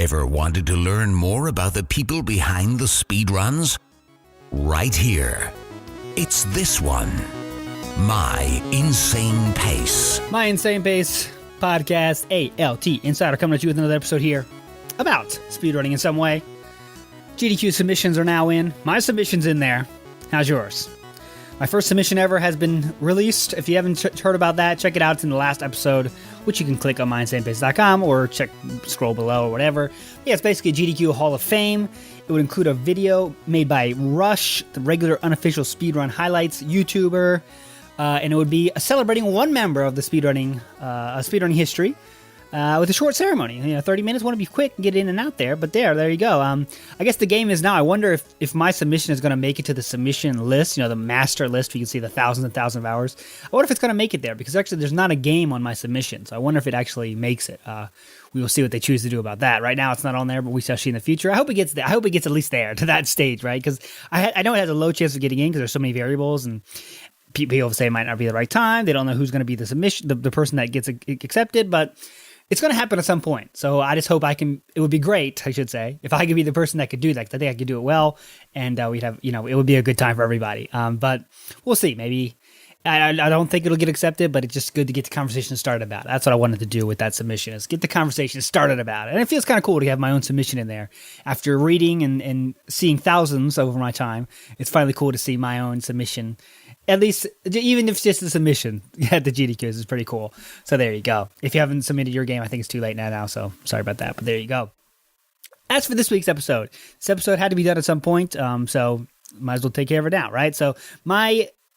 Ever wanted to learn more about the people behind the speedruns? Right here. It's this one. My Insane Pace. My Insane Pace podcast, ALT Insider, coming at you with another episode here about speedrunning in some way. GDQ submissions are now in. My submission's in there. How's yours? My first submission ever has been released. If you haven't heard about that, check it out. It's in the last episode, which you can click on myinsanepace.com or scroll below or whatever. Yeah, it's basically a GDQ Hall of Fame. It would include a video made by Rush, the regular unofficial speedrun highlights YouTuber, and it would be celebrating one member of the speedrunning history. With a short ceremony, 30 minutes. Want to be quick and get in and out there, but there you go. I guess the game is now. I wonder if my submission is going to make it to the submission list, the master list. We can see the thousands and thousands of hours. I wonder if it's going to make it there because actually there's not a game on my submission, so I wonder if it actually makes it. We will see what they choose to do about that. Right now, it's not on there, but we shall see in the future. I hope it gets there. I hope it gets at least there to that stage, right? Because I know it has a low chance of getting in because there's so many variables and. People say it might not be the right time. They don't know who's going to be the submission, the person that gets accepted, but it's going to happen at some point. So I just hope it would be great, I should say, if I could be the person that could do that. I think I could do it well, and we'd have, it would be a good time for everybody. But we'll see. Maybe I don't think it'll get accepted, but it's just good to get the conversation started about it. That's what I wanted to do with that submission, is get the conversation started about it. And it feels kind of cool to have my own submission in there. After reading and seeing thousands over my time, it's finally cool to see my own submission. At least, even if it's just a submission at the GDQs, is pretty cool. So there you go. If you haven't submitted your game, I think it's too late now, so sorry about that, but there you go. As for this week's episode, this episode had to be done at some point, so might as well take care of it now, right? So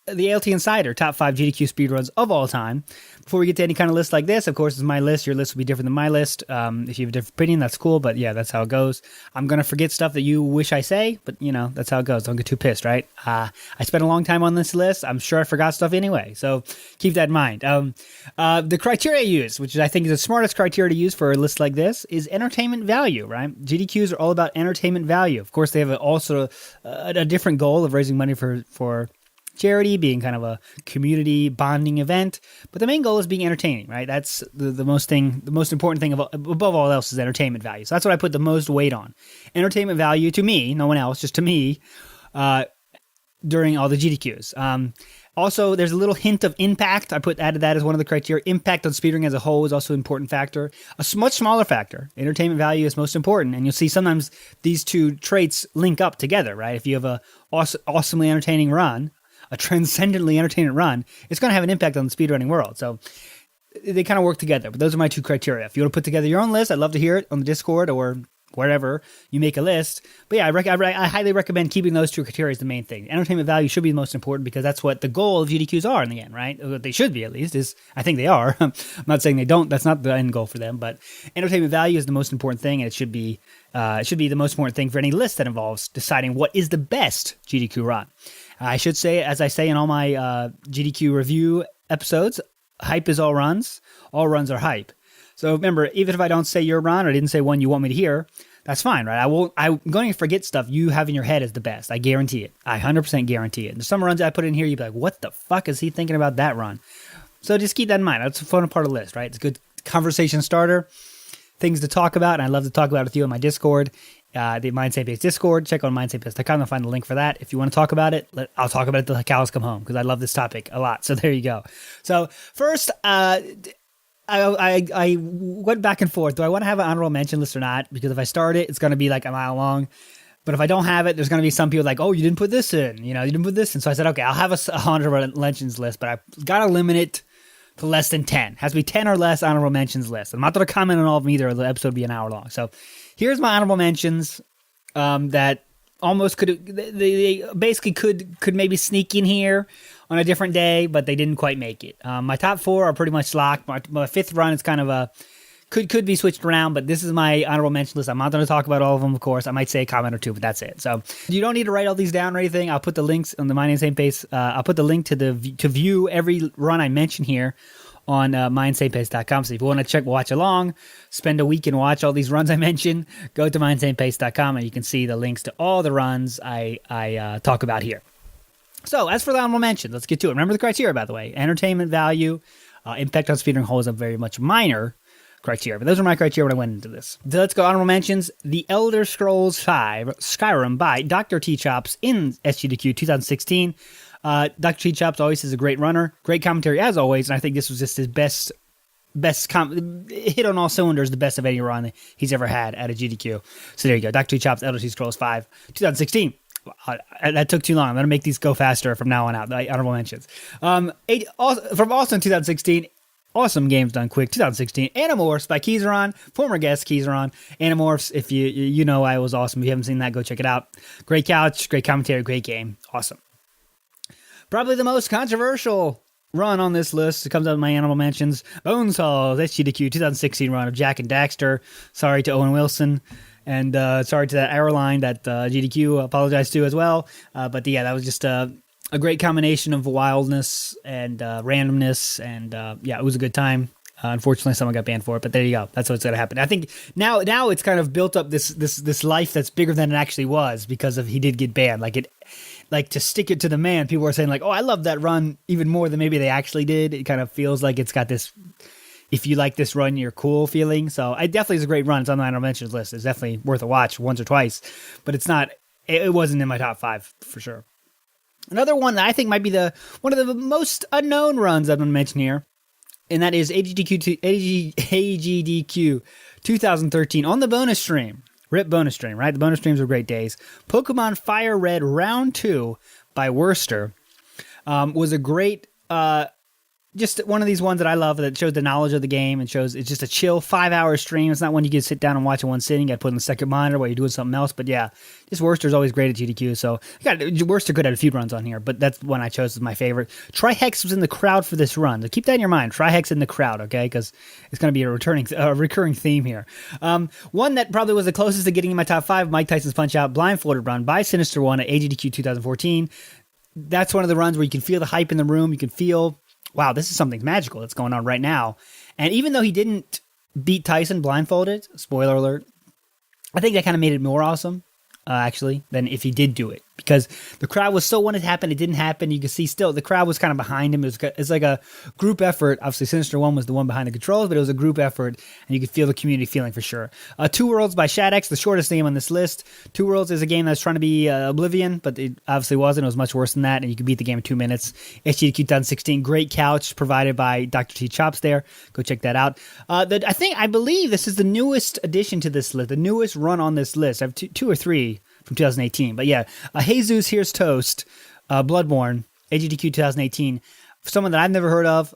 the ALT Insider, top 5 GDQ speedruns of all time. Before we get to any kind of list like this, of course, it's my list. Your list will be different than my list. If you have a different opinion, that's cool, but yeah, that's how it goes. I'm going to forget stuff that you wish I say, but that's how it goes. Don't get too pissed, right? I spent a long time on this list. I'm sure I forgot stuff anyway, so keep that in mind. The criteria I use, which I think is the smartest criteria to use for a list like this, is entertainment value, right? GDQs are all about entertainment value. Of course, they have also a different goal of raising money for charity, being kind of a community bonding event, but the main goal is being entertaining, right? That's the most important thing above all else is entertainment value. So that's what I put the most weight on. Entertainment value to me, no one else, just to me, during all the GDQs. Also, there's a little hint of impact. Added that as one of the criteria. Impact on speedrunning as a whole is also an important factor. A much smaller factor. Entertainment value is most important, and you'll see sometimes these two traits link up together, right? If you have a awesomely entertaining run, a transcendently entertaining run, it's going to have an impact on the speedrunning world. So they kind of work together, but those are my two criteria. If you want to put together your own list, I'd love to hear it on the Discord or wherever you make a list. But yeah, I highly recommend keeping those two criteria as the main thing. Entertainment value should be the most important because that's what the goal of GDQs are in the end, right? What they should be, at least, is I think they are. I'm not saying they don't. That's not the end goal for them, but entertainment value is the most important thing, and it should be the most important thing for any list that involves deciding what is the best GDQ run. I should say, as I say in all my GDQ review episodes, hype is all runs. All runs are hype. So remember, even if I don't say your run or didn't say one you want me to hear, that's fine, right? I'm going to forget stuff you have in your head as the best. I guarantee it. I 100% guarantee it. There's some runs I put in here, you'd be like, what the fuck is he thinking about that run? So just keep that in mind. That's a fun part of the list, right? It's a good conversation starter, things to talk about, and I love to talk about it with you on my Discord. The My Insane Pace Discord. Check out myinsanepace.com to find the link for that. If you want to talk about it, I'll talk about it till the cows come home because I love this topic a lot. So there you go. So first, I went back and forth. Do I want to have an honorable mention list or not? Because if I start it, it's going to be like a mile long. But if I don't have it, there's going to be some people like, oh, you didn't put this in. You didn't put this in. So I said, okay, I'll have a honorable mentions list, but I got to limit it to less than 10. It has to be 10 or less honorable mentions list. I'm not going to comment on all of them either, or the episode will be an hour long. So here's my honorable mentions that almost they basically could maybe sneak in here on a different day, but they didn't quite make it. My top 4 are pretty much locked. My fifth run is kind of a could be switched around, but this is my honorable mention list. I'm not going to talk about all of them, of course. I might say a comment or two, but that's it. So you don't need to write all these down or anything. I'll put the links on the My Insane Pace. I'll put the link to view every run I mention here on myinsanepace.com. So if you want to watch along, spend a week and watch all these runs I mentioned, go to myinsanepace.com and you can see the links to all the runs I talk about here. So as for the honorable mention, let's get to it. Remember the criteria, by the way. Entertainment value, impact on speedrunning holds up very much minor criteria. But those are my criteria when I went into this. So let's go honorable mentions. The Elder Scrolls V Skyrim by Dr. T. Chops in SGDQ 2016. Dr. T. Chops always is a great runner. Great commentary as always. And I think this was just his best hit on all cylinders, the best of any run he's ever had at a GDQ. So there you go. Dr. T. Chops, Elder Scrolls V 2016. That took too long. I'm going to make these go faster from now on out. The honorable mentions. From also in 2016, awesome games done quick. 2016, Animorphs by Keyzeron, former guest Keyzeron. Animorphs, if you know I was awesome. If you haven't seen that, go check it out. Great couch, great commentary, great game. Awesome. Probably the most controversial run on this list. It comes out of my honorable mentions. Bonesaw's SGDQ 2016 run of Jak and Daxter. Sorry to Owen Wilson. And sorry to that airline that GDQ apologized to as well. But yeah, that was just a great combination of wildness and randomness. And yeah, it was a good time. Unfortunately, someone got banned for it. But there you go. That's what's going to happen. I think now it's kind of built up this life that's bigger than it actually was because of he did get banned. Like to stick it to the man, people are saying like, oh, I love that run even more than maybe they actually did. It kind of feels like it's got this, if you like this run, you're cool feeling. So it definitely is a great run. It's on the honorable mentions list. It's definitely worth a watch once or twice, but it wasn't in my top 5 for sure. Another one that I think might be one of the most unknown runs I'm going to mention here, and that is AGDQ 2013 on the bonus stream. RIP bonus stream, right? The bonus streams were great days. Pokemon Fire Red Round 2 by Worcester was a great, just one of these ones that I love that shows the knowledge of the game and shows it's just a chill 5-hour stream. It's not one you can sit down and watch in one sitting. You got to put in the second monitor while you're doing something else. But yeah, just Worcester's always great at GDQ. So Worcester could have a few runs on here, but that's one I chose as my favorite. Trihex was in the crowd for this run. So keep that in your mind. Trihex in the crowd, okay? Because it's going to be a recurring theme here. One that probably was the closest to getting in my top 5, Mike Tyson's Punch-Out Blindfolded run by Sinister One at AGDQ 2014. That's one of the runs where you can feel the hype in the room. You can feel, wow, this is something magical that's going on right now. And even though he didn't beat Tyson blindfolded, spoiler alert, I think that kind of made it more awesome, actually, than if he did do it. Because the crowd was so wanted it to happen, it didn't happen. You can see still, the crowd was kind of behind him. It's like a group effort. Obviously, Sinister One was the one behind the controls, but it was a group effort, and you could feel the community feeling for sure. Two Worlds by Shadex, the shortest name on this list. Two Worlds is a game that's trying to be Oblivion, but it obviously wasn't. It was much worse than that, and you could beat the game in 2 minutes. SGDQ 2016, great couch provided by Dr. T. Chops there. Go check that out. I believe this is the newest addition to this list, the newest run on this list. I have two or three from 2018. But yeah, Jesus Here's Toast, Bloodborne, AGDQ 2018. Someone that I've never heard of,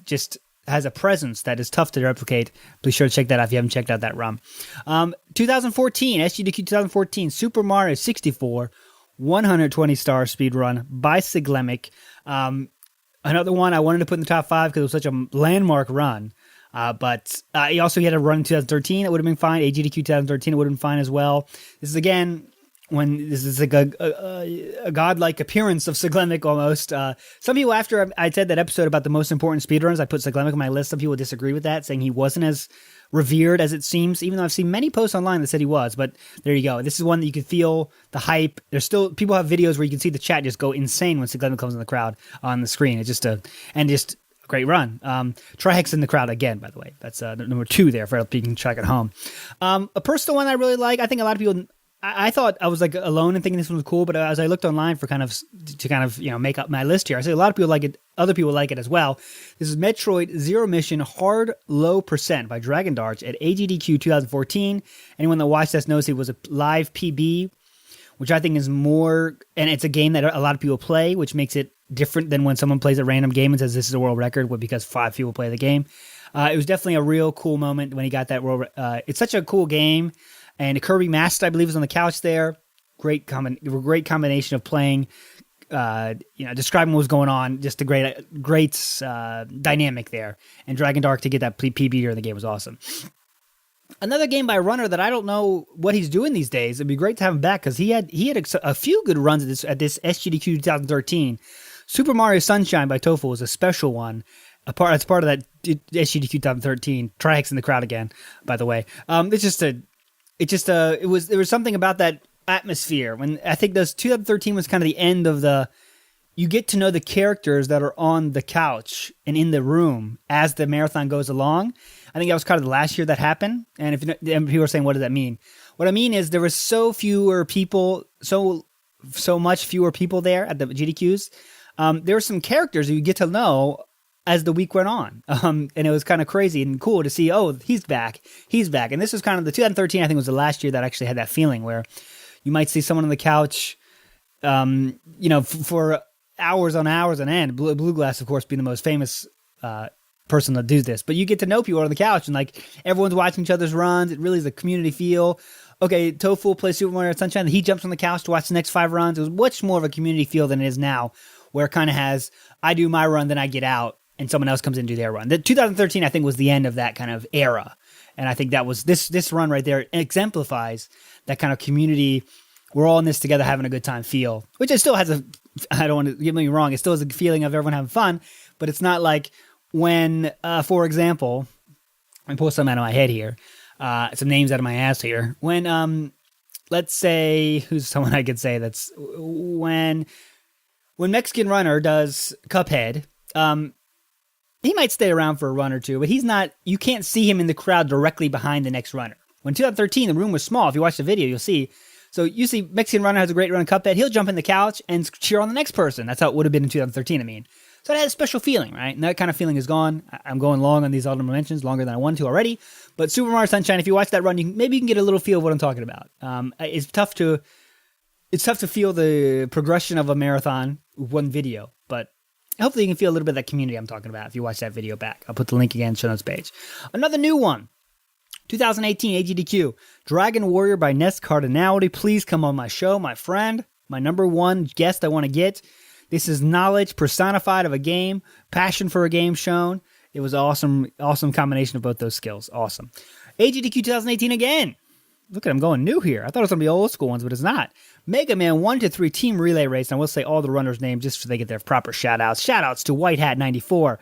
just has a presence that is tough to replicate. Be sure to check that out if you haven't checked out that run. 2014, SGDQ 2014, Super Mario 64, 120 star speedrun by Siglemic. Another one I wanted to put in the top 5 because it was such a landmark run. But he also had a run in 2013. It would have been fine. AGDQ 2013, it would have been fine as well. This is, again, when this is like a godlike appearance of Siglemic almost. Some people, after I said that episode about the most important speedruns, I put Siglemic on my list. Some people disagreed with that, saying he wasn't as revered as it seems, even though I've seen many posts online that said he was. But there you go. This is one that you can feel the hype. There's still, people have videos where you can see the chat just go insane when Siglemic comes in the crowd on the screen. It's just a great run. Trihex in the crowd again, by the way. That's number 2 there for people can track at home. A personal one I really like. I think a lot of people, I thought I was like alone in thinking this one was cool, but as I looked online for to make up my list here, I see a lot of people like it. Other people like it as well. This is Metroid Zero Mission Hard Low Percent by Dragon Darts at AGDQ 2014. Anyone that watched this knows it was a live PB, which I think is more, and it's a game that a lot of people play, which makes it different than when someone plays a random game and says this is a world record, because 5 people play the game. It was definitely a real cool moment when he got that world. It's such a cool game. And Kirby Master, I believe, was on the couch there. Great combination of playing, describing what was going on. Just a great dynamic there. And Dragon Dark to get that PB during the game was awesome. Another game by a runner that I don't know what he's doing these days. It'd be great to have him back because he had a few good runs at this SGDQ 2013. Super Mario Sunshine by Tofu was a special one. That's part of that SGDQ 2013. Trihex in the crowd again, by the way. There was something about that atmosphere when I think those 2013 was kind of the end of you get to know the characters that are on the couch and in the room as the marathon goes along. I think that was kind of the last year that happened. And if and people are saying, what does that mean? What I mean is there was so much fewer people there at the GDQs. There were some characters you get to know as the week went on. And it was kind of crazy and cool to see, oh, he's back. And this was kind of the 2013, I think was the last year that I actually had that feeling where you might see someone on the couch, for hours on end. Blue Glass, of course, being the most famous person to do this. But you get to know people on the couch and like everyone's watching each other's runs. It really is a community feel. Okay, Tofu plays Super Mario Sunshine. He jumps on the couch to watch the next 5 runs. It was much more of a community feel than it is now, where it kind of has, I do my run, then I get out, and someone else comes in and do their run. The 2013, I think, was the end of that kind of era. And I think that was this run right there exemplifies that kind of community. We're all in this together having a good time feel, which it still has I don't want to get me wrong, it still has a feeling of everyone having fun, but it's not like when, for example, let me pull some out of my head here, some names out of my ass here. When, let's say, who's someone I could say that's, when Mexican Runner does Cuphead, he might stay around for a run or two, but you can't see him in the crowd directly behind the next runner. When 2013, the room was small. If you watch the video, you'll see. So you see Mexican Runner has a great run in Cuphead. He'll jump in the couch and cheer on the next person. That's how it would have been in 2013, I mean. So it had a special feeling, right? And that kind of feeling is gone. I'm going long on these honorable mentions, longer than I wanted to already. But Super Mario Sunshine, if you watch that run, maybe you can get a little feel of what I'm talking about. It's tough to feel the progression of a marathon with one video, but hopefully you can feel a little bit of that community I'm talking about if you watch that video back. I'll put the link again in the show notes page. Another new one, 2018 AGDQ, Dragon Warrior by Ness Cardinality. Please come on my show, my friend, my number one guest I want to get. This is knowledge personified of a game, passion for a game shown. It was awesome combination of both those skills. Awesome. AGDQ 2018 again. Look at, I'm going new here. I thought it was going to be old school ones, but it's not. Mega Man 1-3 Team Relay Race. And I will say all the runners' names just so they get their proper shout-outs. Shout-outs to White Hat 94.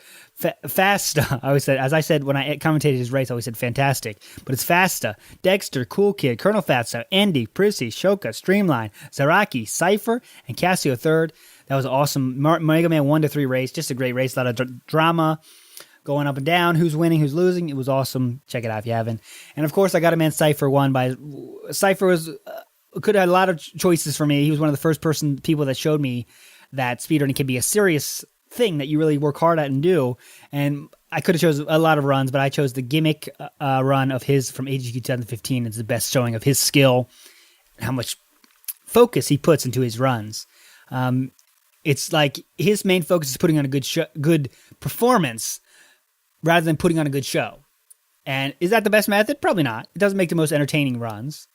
Fasta. I always said, as I said when I commentated his race, I always said fantastic. But it's Fasta, Dexter, Cool Kid, Colonel Fatso, Andy, Prissy, Shoka, Streamline, Zaraki, Cypher, and Casio third. That was awesome. Mega Man 1-3 race. Just a great race. A lot of drama going up and down. Who's winning, who's losing. It was awesome. Check it out if you haven't. And of course, I got a man Cypher won by... Cypher was... could have had a lot of choices for me. He was one of the first people that showed me that speedrunning can be a serious thing that you really work hard at and do. And I could have chose a lot of runs, but I chose the gimmick run of his from AGQ 2015. It's the best showing of his skill and how much focus he puts into his runs. It's like his main focus is putting on a good performance rather than putting on a good show. And is that the best method? Probably not. It doesn't make the most entertaining runs.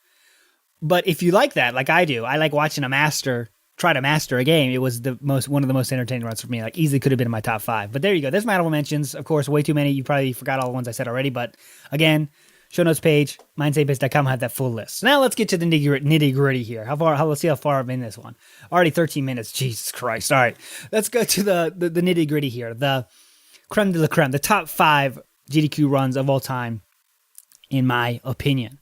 But if you like that, like I do, I like watching try to master a game. It was one of the most entertaining runs for me. Like easily could have been in my top 5. But there you go. There's my honorable mentions. Of course, way too many. You probably forgot all the ones I said already. But again, show notes page, mindsapepace.com, have that full list. So now let's get to the nitty gritty here. Let's see how far I'm in this one. Already 13 minutes. Jesus Christ. All right. Let's go to the nitty gritty here. The creme de la creme, the top 5 GDQ runs of all time, in my opinion.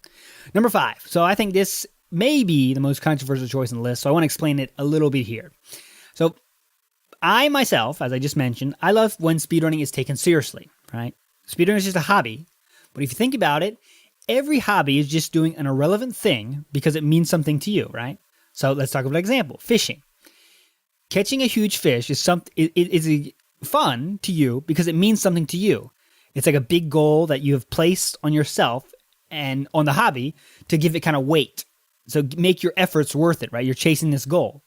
Number 5. So I think this may be the most controversial choice on the list, so I want to explain it a little bit here. So I myself, as I just mentioned, I love when speedrunning is taken seriously, right? Speedrunning is just a hobby, but if you think about it, every hobby is just doing an irrelevant thing because it means something to you, right? So let's talk about an example. Fishing. Catching a huge fish is fun to you because it means something to you. It's like a big goal that you have placed on yourself and on the hobby to give it kind of weight. So make your efforts worth it, right? You're chasing this goal.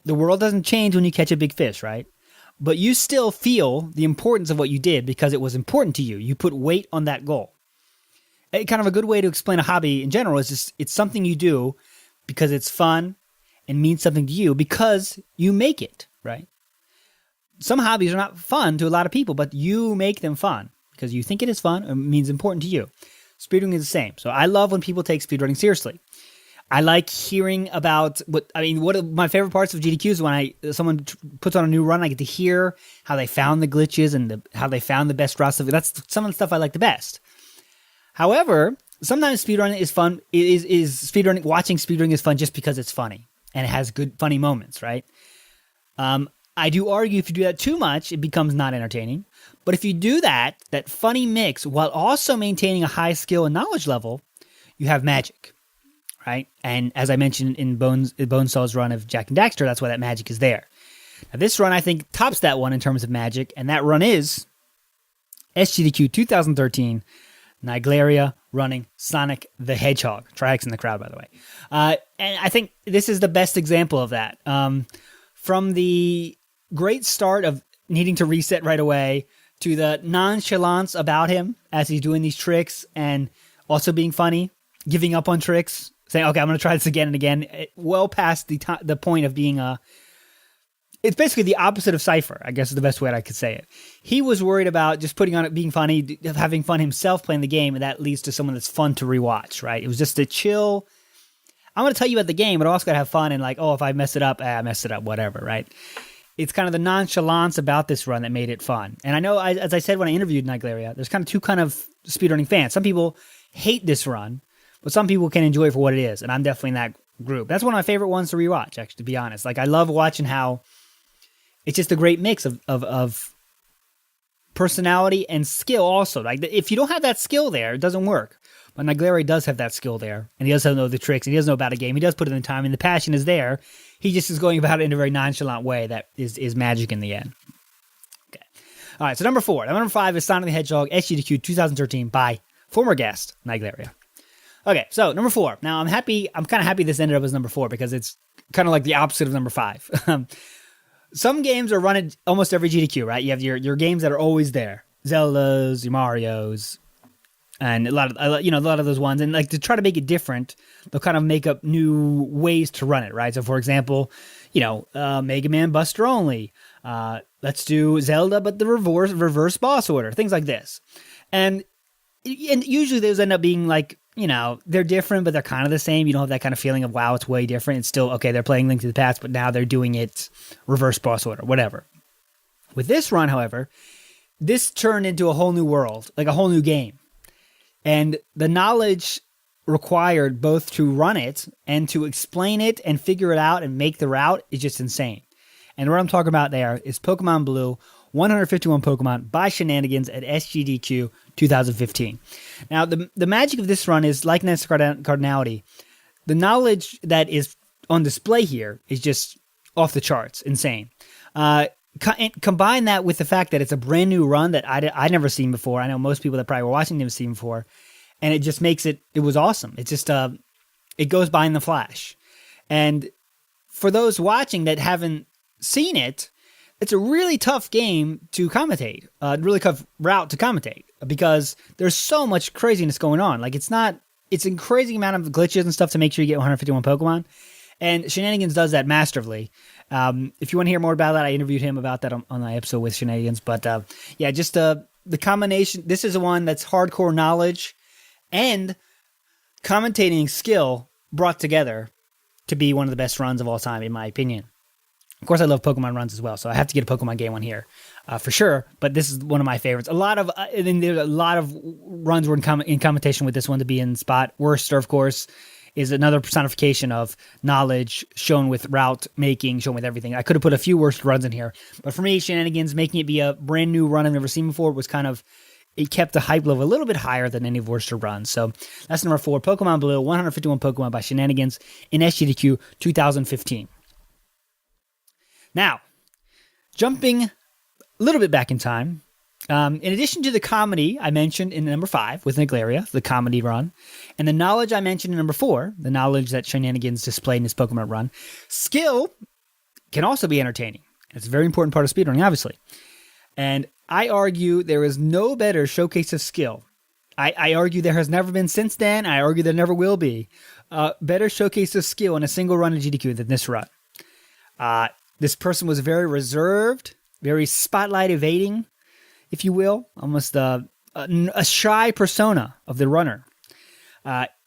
The world doesn't change when you catch a big fish, right? But you still feel the importance of what you did because it was important to you. You put weight on that goal. Kind of a good way to explain a hobby in general is just it's something you do because it's fun and means something to you because you make it, right? Some hobbies are not fun to a lot of people, but you make them fun because you think it is fun or means important to you. Speedrunning is the same. So I love when people take speedrunning seriously. I like hearing about one of my favorite parts of GDQ is when someone puts on a new run, I get to hear how they found the glitches and how they found the best routes. That's some of the stuff I like the best. However, sometimes speedrunning is fun. Watching speedrunning is fun just because it's funny and it has good funny moments, right? I do argue if you do that too much, it becomes not entertaining. But if you do that funny mix while also maintaining a high skill and knowledge level, you have magic, right? And as I mentioned in Bonesaw's run of Jak and Daxter, that's why that magic is there. Now this run, I think, tops that one in terms of magic, and that run is SGDQ 2013, Niglaria running Sonic the Hedgehog. Trihex in the crowd, by the way. And I think this is the best example of that. From the great start of needing to reset right away to the nonchalance about him as he's doing these tricks and also being funny, giving up on tricks, saying, okay, I'm going to try this again and again, well past the point of being it's basically the opposite of Cypher, I guess is the best way I could say it. He was worried about just putting on it, being funny, having fun himself playing the game, and that leads to someone that's fun to rewatch, right? It was just a chill, I'm going to tell you about the game, but I also got to have fun and like, oh, if I mess it up, I messed it up, whatever, right? It's kind of the nonchalance about this run that made it fun. And I know, as I said when I interviewed Niglaria, there's kind of two kind of speedrunning fans. Some people hate this run, but some people can enjoy it for what it is, and I'm definitely in that group. That's one of my favorite ones to rewatch, actually, to be honest. Like, I love watching how it's just a great mix of personality and skill also. Like, if you don't have that skill there, it doesn't work. But Niglaria does have that skill there, and he does know the tricks, and he does know about a game. He does put in the time, and the passion is there. He just is going about it in a very nonchalant way that is magic in the end. Okay. All right, so number 4. Number 5 is Sonic the Hedgehog SGDQ 2013 by former guest Niglaria. Okay, so number 4. Now, I'm kind of happy this ended up as number 4 because it's kind of like the opposite of number 5. Some games are run at almost every GDQ, right? You have your games that are always there. Zeldas, your Marios, and a lot of those ones. And like to try to make it different, they'll kind of make up new ways to run it, right? So for example, Mega Man Buster only. Let's do Zelda, but the reverse boss order, things like this. And usually those end up being like, they're different, but they're kind of the same. You don't have that kind of feeling of, wow, it's way different. It's still, okay, they're playing Link to the Past, but now they're doing it reverse boss order, whatever. With this run, however, this turned into a whole new world, like a whole new game. And the knowledge required both to run it and to explain it and figure it out and make the route is just insane. And what I'm talking about there is Pokemon Blue, 151 Pokemon by Shenanigans at SGDQ 2015. Now, the magic of this run is likeness to cardinality. The knowledge that is on display here is just off the charts, insane. Combine that with the fact that it's a brand new run that I'd never seen before. I know most people that probably were watching never seen before. And it just makes it was awesome. It's just, it goes by in the flash. And for those watching that haven't seen it, it's a really tough game to commentate, a really tough route to commentate because there's so much craziness going on. Like it's a crazy amount of glitches and stuff to make sure you get 151 Pokemon. And Shenanigans does that masterfully. If you want to hear more about that, I interviewed him about that on my episode with Shenanigans. But just the combination. This is the one that's hardcore knowledge and commentating skill brought together to be one of the best runs of all time, in my opinion. Of course, I love Pokemon runs as well, so I have to get a Pokemon game on here for sure. But this is one of my favorites. There's a lot of runs were in commentation with this one to be in spot. Worcester, of course, is another personification of knowledge shown with route making, shown with everything. I could have put a few worst runs in here, but for me, Shenanigans making it be a brand new run I've never seen before was kind of, it kept the hype level a little bit higher than any of Worcester runs. So that's number 4, Pokemon Blue, 151 Pokemon by Shenanigans in SGDQ 2015. Now, jumping a little bit back in time, in addition to the comedy I mentioned in number 5 with Niglaria, the comedy run, and the knowledge I mentioned in number 4, the knowledge that Shenanigans displayed in his Pokemon run, skill can also be entertaining. It's a very important part of speedrunning, obviously. And I argue there is no better showcase of skill. I argue there has never been since then. I argue there never will be better showcase of skill in a single run of GDQ than this run. This person was very reserved, very spotlight evading, if you will, almost a shy persona of the runner.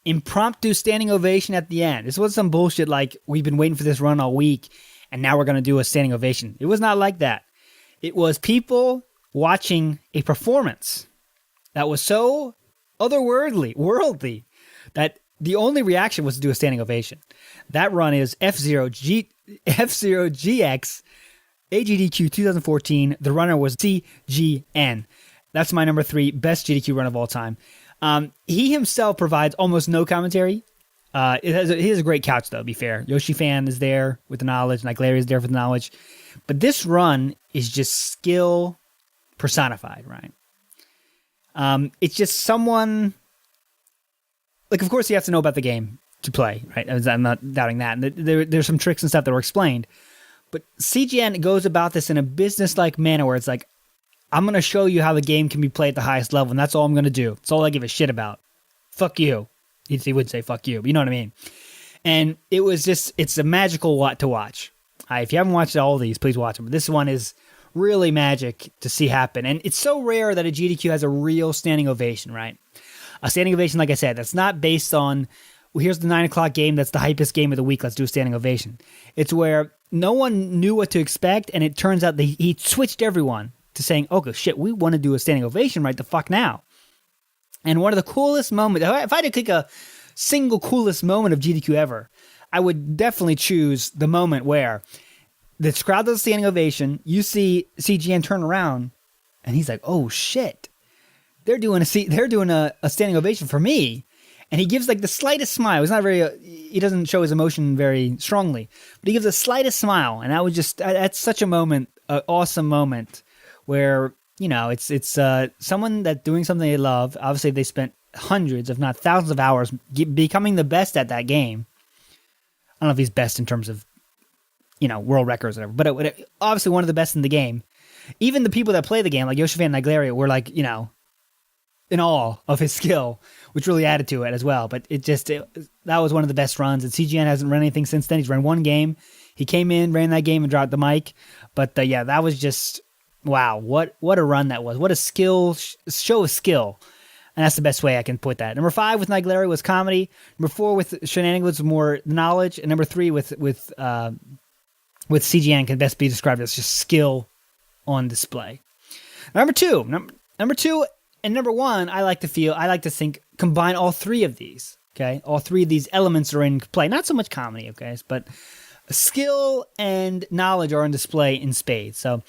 Impromptu standing ovation at the end. This wasn't some bullshit like we've been waiting for this run all week and now we're going to do a standing ovation. It was not like that. It was people watching a performance that was so worldly, that the only reaction was to do a standing ovation. That run is F-Zero GX AGDQ 2014, the runner was CGN. That's my number 3 best GDQ run of all time. He himself provides almost no commentary. He has a great couch, though, to be fair. Yoshi Fan is there with the knowledge, and Larry is there for the knowledge. But this run is just skill personified, right? It's just someone... Like, of course, you have to know about the game to play, right? I'm not doubting that. And there's some tricks and stuff that were explained. But CGN goes about this in a business-like manner where it's like, I'm going to show you how the game can be played at the highest level, and that's all I'm going to do. That's all I give a shit about. Fuck you. He would say fuck you, but you know what I mean? And it was just, it's a magical lot to watch. If you haven't watched all of these, please watch them. But this one is really magic to see happen. And it's so rare that a GDQ has a real standing ovation, right? A standing ovation, like I said, that's not based on, well, here's the 9 o'clock game, that's the hypest game of the week, let's do a standing ovation. It's where no one knew what to expect, and it turns out that he switched everyone to saying, oh, shit, we want to do a standing ovation right the fuck now. And one of the coolest moments, if I had to pick a single coolest moment of GDQ ever, I would definitely choose the moment where this crowd does a standing ovation, you see CGN turn around, and he's like, oh, shit. They're doing a standing ovation for me. And he gives like the slightest smile. It's not very, he doesn't show his emotion very strongly, but he gives the slightest smile. And that was just, that's such a moment, an awesome moment where, you know, it's someone that's doing something they love. Obviously, they spent hundreds, if not thousands of hours becoming the best at that game. I don't know if he's best in terms of, you know, world records or whatever, but obviously one of the best in the game. Even the people that play the game, like Yoshi Fan and Niglaria, were like, you know, in awe of his skill, which really added to it as well. But that was one of the best runs. And CGN hasn't run anything since then. He's run one game. He came in, ran that game, and dropped the mic. But yeah, that was just, wow, what a run that was. What a show of skill. And that's the best way I can put that. Number 5 with Niglaria was comedy. Number 4 with Shenanigans was more knowledge. And number 3 with CGN can best be described as just skill on display. Number 2 and number 1, I like to think, combine all 3 of these, okay? All 3 of these elements are in play. Not so much comedy, okay? But skill and knowledge are on display in spades. So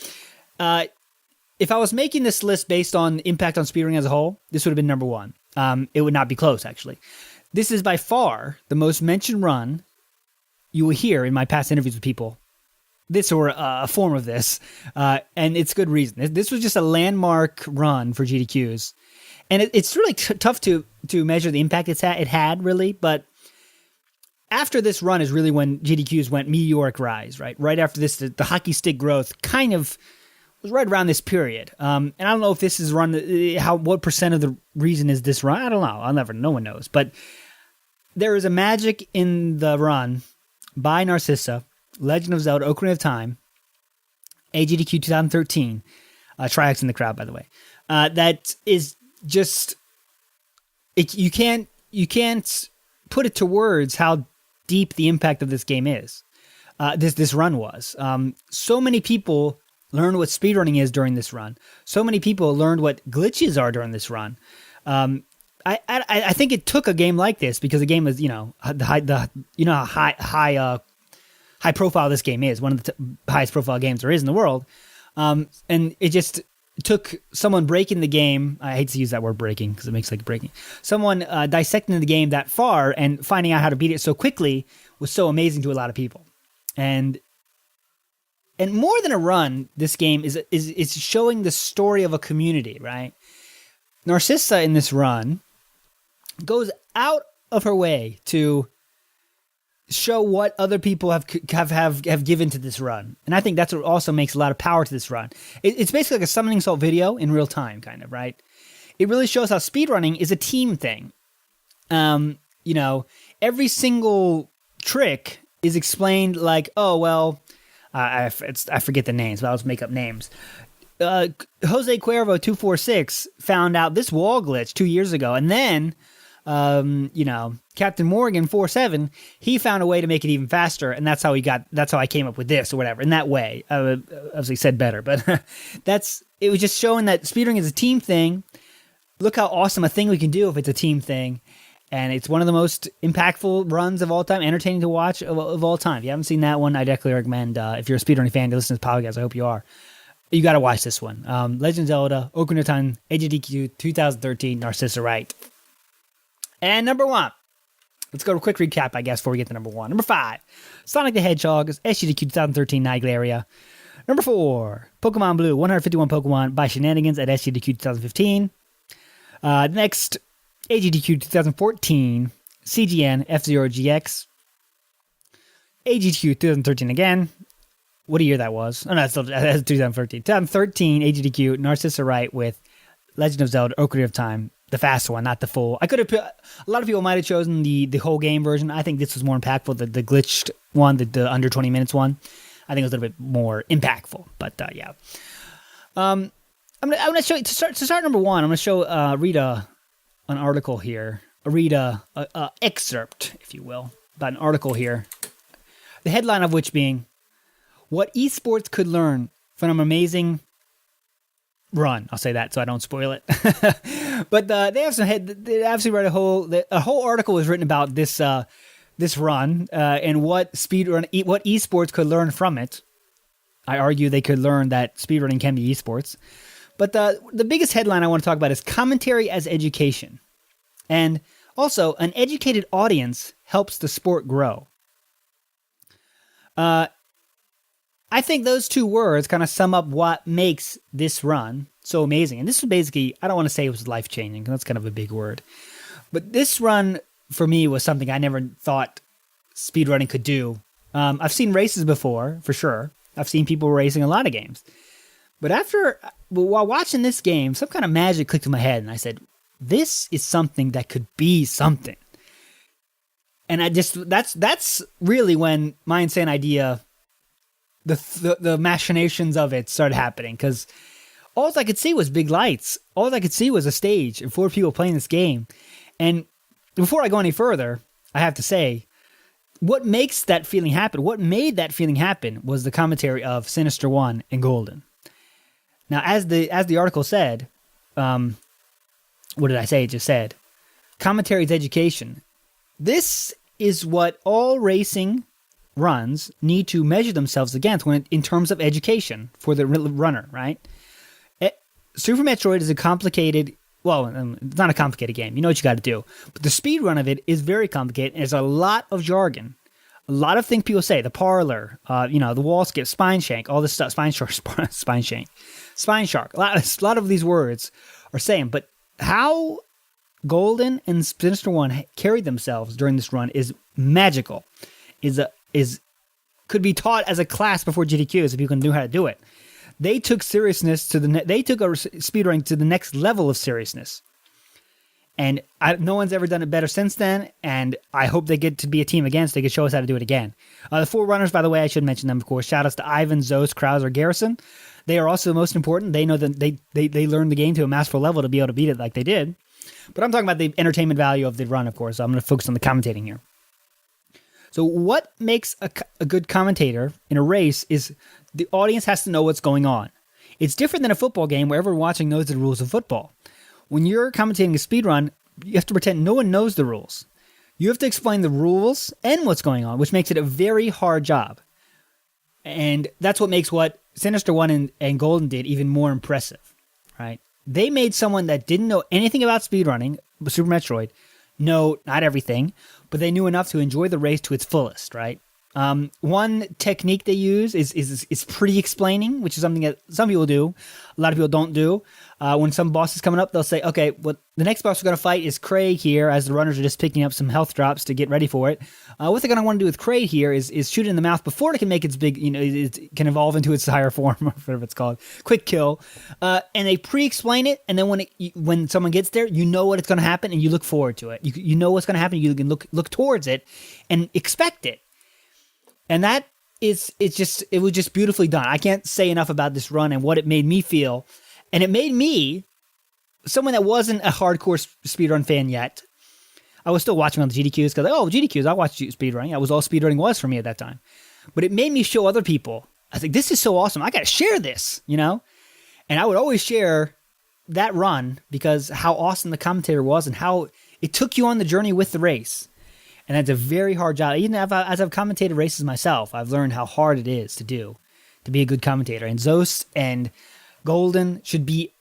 if I was making this list based on impact on speedrunning as a whole, this would have been number 1. It would not be close, actually. This is by far the most mentioned run you will hear in my past interviews with people. This or a form of this, and it's good reason. This was just a landmark run for GDQs, and it's really tough to measure the impact it had, really. But after this run is really when GDQs went meteoric rise, right? Right after this, the hockey stick growth kind of was right around this period. And I don't know if this is run, what percent of the reason is this run? I don't know. No one knows. But there is a magic in the run by Narcissa, Legend of Zelda: Ocarina of Time, AGDQ 2013, Triax in the crowd, by the way. That is just, you can't put it to words how deep the impact of this game is. This run was. So many people learned what speedrunning is during this run. So many people learned what glitches are during this run. I think it took a game like this because the game is, you know, how high profile this game is, one of the highest profile games there is in the world. And it just took someone breaking the game. I hate to use that word breaking because it makes like breaking. Someone dissecting the game that far and finding out how to beat it so quickly was so amazing to a lot of people. And more than a run, this game is showing the story of a community, right? Narcissa in this run goes out of her way to show what other people have given to this run. And I think that's what also makes a lot of power to this run. It's basically like a Summoning Salt video in real time, kind of, right? It really shows how speedrunning is a team thing. You know, every single trick is explained like, oh, well, I forget the names, but I'll just make up names. Jose Cuervo 246 found out this wall glitch 2 years ago, and then you know, Captain Morgan 47, he found a way to make it even faster, and that's how I came up with this or whatever. In that way, obviously said better, but it was just showing that speedrunning is a team thing. Look how awesome a thing we can do if it's a team thing, And it's one of the most impactful runs of all time, entertaining to watch of all time. If you haven't seen that one, I definitely recommend, if you're a speedrunning fan, to listen to this podcast. I hope you are. You got to watch this one. Legend of Zelda, Ocarina of Time, AGDQ 2013, Narcissa Wright. And number 1. Let's go to a quick recap, I guess, before we get to number 1. Number 5, Sonic the Hedgehog, SGDQ 2013, Nightglarea. Number 4, Pokemon Blue, 151 Pokemon by Shenanigans at SGDQ 2015. Next, AGDQ 2014, CGN F-Zero GX. AGDQ 2013 again. What a year that was. Oh, no, that's 2013. 2013, AGDQ, Narcissa Wright with Legend of Zelda, Ocarina of Time. The fast one, not the full. I could have put, a lot of people might have chosen the whole game version. I think this was more impactful, the glitched one, the under 20 minutes one. I think it was a little bit more impactful, but yeah. I'm gonna show you to start number 1. I'm gonna show read an article here, read a excerpt, if you will, about an article here. The headline of which being, "What esports could learn from an amazing run." I'll say that so I don't spoil it. But they have they actually wrote a whole article was written about this this run and what esports could learn from it. I argue they could learn that speedrunning can be esports. But the biggest headline I want to talk about is commentary as education. And also, an educated audience helps the sport grow. I think those two words kind of sum up what makes this run so amazing. And this was basically, I don't want to say it was life-changing, because that's kind of a big word. But this run, for me, was something I never thought speedrunning could do. I've seen races before, for sure. I've seen people racing a lot of games. But while watching this game, some kind of magic clicked in my head, and I said, this is something that could be something. And that's really when my insane idea, the machinations of it started happening, because all I could see was big lights. All I could see was a stage and 4 people playing this game. And before I go any further, I have to say, what makes that feeling happen, what made that feeling happen, was the commentary of Sinister One and Golden. Now, as the article said, what did I say? It just said, commentary is education. This is what all racing runs need to measure themselves against in terms of education for the runner, right? Super Metroid is a complicated, it's not a complicated game. You know what you got to do. But the speed run of it is very complicated. There's a lot of jargon. A lot of things people say. The parlor, the wall skip, spine shank, all this stuff. Spine shark, spine shank, spine shark. A lot of these words are saying. But how Golden and Sinister One carried themselves during this run is magical. Could be taught as a class before GDQs if you can know how to do it. They took seriousness they took a speedrunning to the next level of seriousness. And no one's ever done it better since then, and I hope they get to be a team again so they can show us how to do it again. The 4 runners, by the way, I should mention them, of course. Shout outs to Ivan, Zos, Krauser, Garrison. They are also the most important. They know that they learned the game to a masterful level to be able to beat it like they did. But I'm talking about the entertainment value of the run, of course, so I'm going to focus on the commentating here. So what makes a good commentator in a race is the audience has to know what's going on. It's different than a football game where everyone watching knows the rules of football. When you're commentating a speedrun, you have to pretend no one knows the rules. You have to explain the rules and what's going on, which makes it a very hard job. And that's what makes what Sinister One and Golden did even more impressive, right? They made someone that didn't know anything about speedrunning, Super Metroid, know not everything, but they knew enough to enjoy the race to its fullest, right? One technique they use is pre-explaining, which is something that some people do, a lot of people don't do. When some boss is coming up, they'll say, okay, well, the next boss we're going to fight is Craig here, as the runners are just picking up some health drops to get ready for it. What they're going to want to do with Craig here is shoot it in the mouth before it can make its big, it can evolve into its higher form, or whatever it's called. Quick kill. And they pre-explain it, and then when someone gets there, you know what it's going to happen, and you look forward to it. You know what's going to happen, you can look towards it, and expect it. And it was just beautifully done. I can't say enough about this run and what it made me feel. And it made me, someone that wasn't a hardcore speedrun fan yet, I was still watching on the GDQs because, GDQs, I watched speedrunning. That was all speedrunning was for me at that time. But it made me show other people. I think this is so awesome. I got to share this, And I would always share that run because how awesome the commentator was and how it took you on the journey with the race. And that's a very hard job. Even as I've commentated races myself, I've learned how hard it is to do, to be a good commentator. And Zost and Golden should be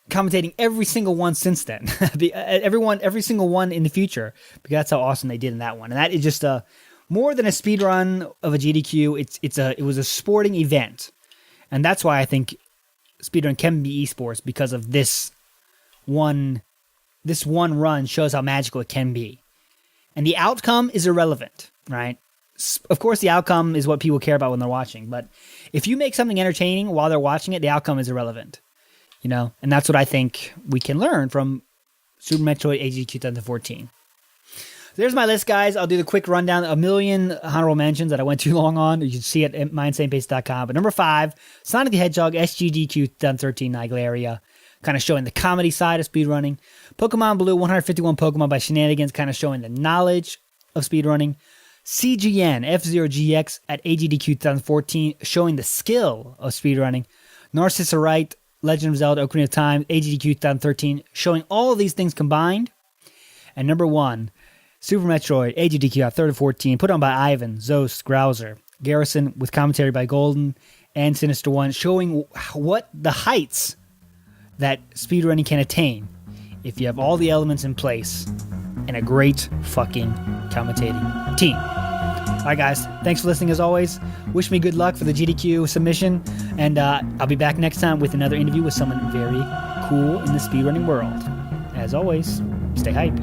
commentating every single one since then. Every single one in the future, because that's how awesome they did in that one. And that is just more than a speed run of a GDQ. It was a sporting event. And that's why I think speedrun can be esports, because of this one run shows how magical it can be. And the outcome is irrelevant, right? Of course, the outcome is what people care about when they're watching. But if you make something entertaining while they're watching it, the outcome is irrelevant. And that's what I think we can learn from Super Metroid AGDQ 2014. There's my list, guys. I'll do the quick rundown. A million honorable mentions that I went too long on. You can see it at myinsanepace.com. But number 5, Sonic the Hedgehog SGDQ 2013 Niglaria, kind of showing the comedy side of speedrunning. Pokemon Blue 151 Pokemon by Shenanigans, kind of showing the knowledge of speedrunning. CGN F-Zero GX at AGDQ 2014, showing the skill of speedrunning. Narcissa Legend of Zelda Ocarina of Time AGDQ 2013, showing all of these things combined. And number 1, Super Metroid AGDQ 2014, put on by Ivan, Zost, Grouser, Garrison, with commentary by Golden and Sinister One, showing what the heights that speedrunning can attain if you have all the elements in place and a great fucking commentating team. All right, guys, thanks for listening as always. Wish me good luck for the GDQ submission, and I'll be back next time with another interview with someone very cool in the speedrunning world. As always, stay hype.